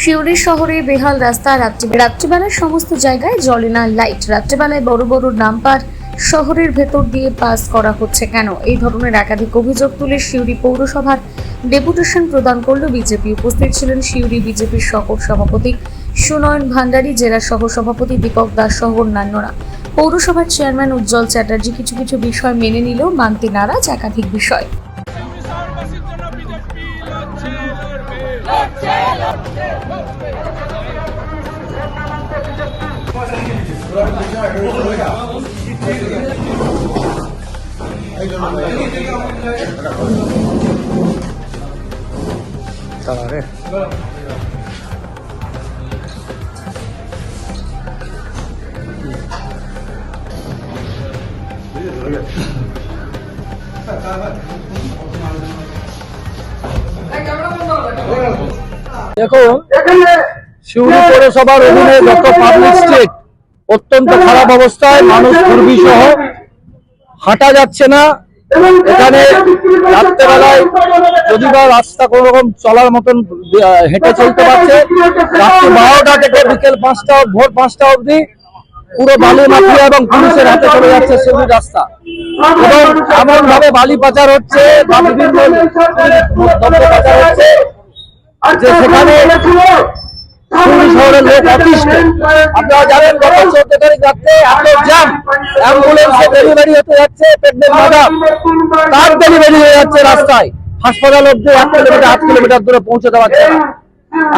সিউড়ি শহরে বেহাল রাস্তা, রাত্রিবেলায় সমস্ত জায়গায় জ্বলে না লাইট। রাত্রিবেলায় বড় বড় ডাম্পার শহরের ভেতর দিয়ে পাস করা হচ্ছে কেন? এই ধরনের একাধিক অভিযোগ তুলে সিউড়ি পৌরসভার ডেপুটেশন প্রদান করল বিজেপি। উপস্থিত ছিলেন সিউড়ি বিজেপির শহর সভাপতি সুনয়ন ভান্ডারী, জেলা সহ সভাপতি দীপক দাস সহ অন্যান্যরা। পৌরসভার চেয়ারম্যান উজ্জ্বল চ্যাটার্জি কিছু কিছু বিষয় মেনে নিলেও মানতে নারাজ একাধিক বিষয়। দেখুন, সিউড়ি পৌরসভার অধীনে যত পাবলিক স্ট্রিট অত্যন্ত খারাপ অবস্থায়, মানুষ দুর্বিষহ, হাঁটা যাচ্ছে না। এখানে রাত্রেবেলায় যদি বা রাস্তা কোন রকম চলার মতন হেঁটে চলতে পারছে, রাত্রি 12টা থেকে বিকেল 5টা ভোর 5টা অবধি পুরো বালি মাফিয়া এবং পুলিশের হাতে চলে যাচ্ছে সিউড়ি রাস্তা। এবং এমন ভাবে বালি পাচার হচ্ছে বা বিভিন্ন দ্রব্য পাচার হচ্ছে যে সেখানে সিউড়ি শহরের লোক অতিষ্ঠ। আপনারা জানেন, গত 14 তারিখ রাত্রে এত জ্যাম, অ্যাম্বুলেন্সে ডেলিভারি হতে যাচ্ছে, প্রেগনেন্ট মাদার তার ডেলিভারি হয়ে যাচ্ছে রাস্তায়, হাসপাতাল অব্দি 1 কিলোমিটার 8 কিলোমিটার দূরে পৌঁছতে পারছে না।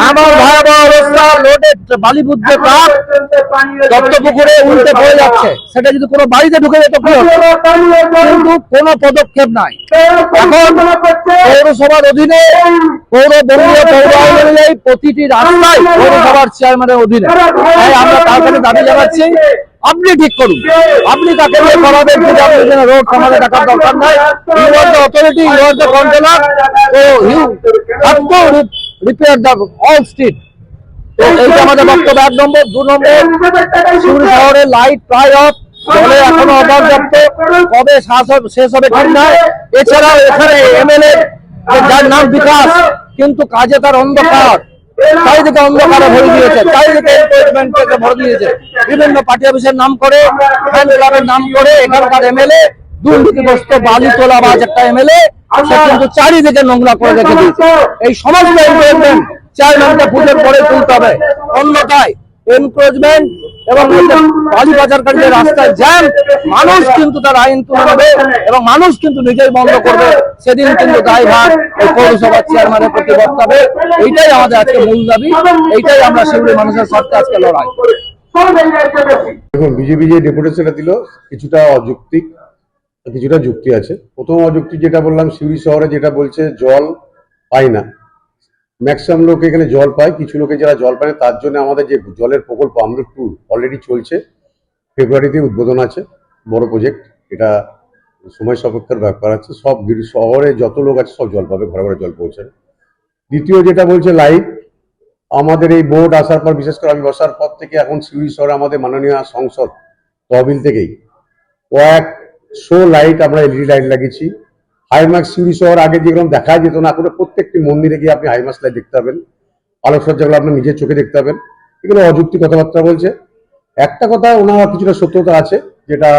আমার ভয়াবহ অবস্থা, লোডেড বালিবুদ্ধ ট্রাক দত্তপুকুরে উল্টে পড়ে যাচ্ছে। সেটা যদি কোনো বাড়িতে ঢুকে যেত কি হতো, কিন্তু কোনো পদক্ষেপ নাই। এখন পৌরসভার অধীনে পৌরবঙ্গীয় পৌর আইন অনুযায়ী প্রতিটি রাস্তায় পৌরসভার চেয়ারম্যানের অধীনে। তাই আমরা তার কাছে দাবি জানাচ্ছি, আপনি ঠিক করুন, আপনি তাকে নিয়ে করাবেন। যদি আপনি রোড আমাদের দেখার দরকার নাই, you are the authority, you are the controller, তো you have to repair the all street. এইটা আমাদের বক্তব্য। 1 নম্বর। 2 নম্বর, সিউড়ি শহরের লাইট প্রায় অফ, জলে এখনো অপর্যাপ্ত, কবে শেষ হবে ঠিক নাই। এছাড়াও এখানে এমএলএ যার নাম বিকাশ, কিন্তু কাজে তার অন্ধকার, চারিদিকে অন্ধকারে ভরে দিয়েছে, চারিদিকে এনক্রোচমেন্টকে ভরে দিয়েছে। বিভিন্ন পার্টি অফিসের নাম করে, ফ্যান ক্লাবের নাম করে এখানকার এমএলএ দুর্নীতিগ্রস্ত বালি তোলাবাজ একটা এমএলএ, সে কিন্তু চারিদিকে নোংরা করে রেখে দিয়েছে। এই সমস্ত এনক্রোচমেন্ট চেয়ারম্যানকে পুজোর পরে তুলতে হবে, অন্যথায় এনক্রোচমেন্ট এবং বালি পাচারকারীদের রাস্তায় জ্যাম, মানুষ কিন্তু তার আইন তুলে নেবে এবং মানুষ কিন্তু নিজেই বন্ধ করবে। সেদিন কিন্তু দায়ভার এই পৌরসভার চেয়ারম্যানের প্রতি বর্তাবে। এইটাই আমাদের আজকে মূল দাবি, এইটাই আমরা সিউড়ি মানুষের স্বার্থে আজকে লড়াই। দেখুন, বিজেপি যে ডেপুটেশনটা দিল কিছুটা অযৌক্তিক, কিছুটা যুক্তি আছে। প্রথম অযৌক্তিক যেটা বললাম, সিউড়ি শহরে যেটা বলছে জল পায় না, ম্যাক্সিমাম লোক এখানে জল পায়, কিছু লোকে যারা জল পায় তার জন্য আমাদের যে জলের প্রকল্প আমরুদ 2 অলরেডি চলছে, ফেব্রুয়ারিতে উদ্বোধন আছে, বড় প্রজেক্ট। এটা সময় সাপেক্ষের ব্যাপার আছে। সব শহরে যত লোক আছে সব জল পাবে, ঘরে ঘরে জল পৌঁছাবে। দ্বিতীয় যেটা বলছে লাইট, আমাদের এই বোর্ড আসার পর, বিশেষ করে আমি বসার পর থেকে এখন সিউড়ি শহরে আমাদের মাননীয় সংসদ তহবিল থেকেই কয়েকশো লাইট আমরা এলইডি লাইট লাগিয়েছি। হাইমাক্স সিউড়ি শহর আগে যেরকম দেখা যেত না, এখন প্রত্যেকটি মন্দিরে গিয়ে আপনি হাইমাক্স লাইট দেখতে পাবেন, আলোকসজ্জাগুলো আপনার নিজের চোখে দেখতে পাবেন। এগুলো অযৌক্তিক কথাবার্তা বলছে। একটা কথা ওনার কিছুটা সত্যতা আছে, যেটা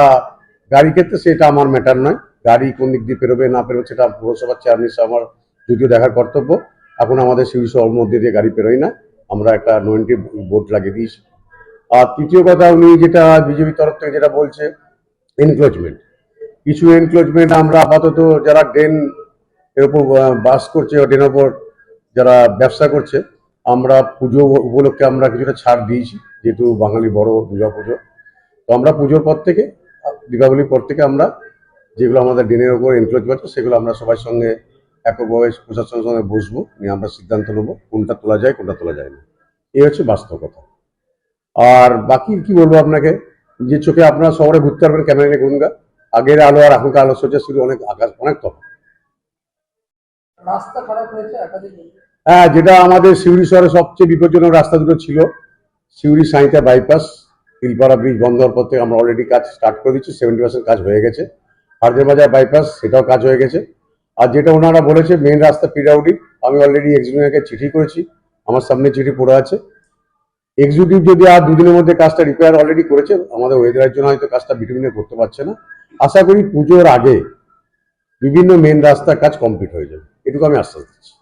গাড়ি ক্ষেত্রে, সেটা আমার ম্যাটার নয়। গাড়ি কোন দিক দিয়ে পেরোবে না পেরোবে সেটা পৌরসভার চেয়ারম্যান আমার যদিও দেখার কর্তব্য। এখন আমাদের সিউড়ি শহর মধ্যে দিয়ে গাড়ি পেরোয় না, আমরা একটা নো এন্ট্রি বোর্ড লাগিয়ে দিয়েছি। আর তৃতীয় কথা, উনি যেটা বিজেপির তরফ থেকে যেটা বলছে এনক্রোচমেন্ট, কিছু এনক্রোচমেন্ট আমরা আপাতত যারা ড্রেন এর উপর বাস করছে, ড্রেনের উপর যারা ব্যবসা করছে, আমরা পুজো উপলক্ষে আমরা কিছুটা ছাড় দিয়েছি, যেহেতু বাঙালি বড় দুর্গা পুজো। তো আমরা পুজোর পর থেকে, দীপাবলির পর থেকে আমরা যেগুলো আমাদের ড্রেনের উপর এনক্রোচমেন্ট আছে সেগুলো আমরা সবার সঙ্গে এককভাবে প্রশাসনের সঙ্গে বসবো, নিয়ে আমরা সিদ্ধান্ত নেবো কোনটা তোলা যায় কোনটা তোলা যায় না। এই হচ্ছে বাস্তবতা। আর বাকি কি বলবো আপনাকে, যে চোখে আপনারা শহরে ঘুরতে পারবেন ক্যামেরা নিয়ে ঘুরুন, আগের আলো আর এখনকার আলো সজ্জা শুরু অনেক আকাশ অনেক তফাৎ। রাস্তা খারাপ হয়েছে একাধিক। হ্যাঁ, যেটা আমাদের সিউড়ি শহরে সবচেয়ে বিপজ্জনক রাস্তা দুটো ছিল, সিউড়ি সাঁইতা বাইপাস, তিলপাড়া ব্রিজ বন্ধ হওয়ার পর থেকে আমরা অলরেডি কাজ স্টার্ট করে দিচ্ছি, 70% কাজ হয়ে গেছে। হারদের বাজার বাইপাস, সেটাও কাজ হয়ে গেছে। আর যেটা ওনারা বলেছে মেন রাস্তা পিডাউডি, আমি অলরেডি এক্সিকিউটিভকে চিঠি করেছি, আমার সামনে চিঠি পড়ে আছে। এক্সিকিউটিভ যদি আর দুদিনের মধ্যে কাজটা রিপেয়ার অলরেডি করেছে, আমাদের ওয়েদারের জন্য হয়তো কাজটা বিটুইনে করতে পারছে না। আশা করি পুজোর আগে বিভিন্ন মেন রাস্তার কাজ কমপ্লিট হয়ে যাবে, এটুকু আমি আশ্বাস দিচ্ছি।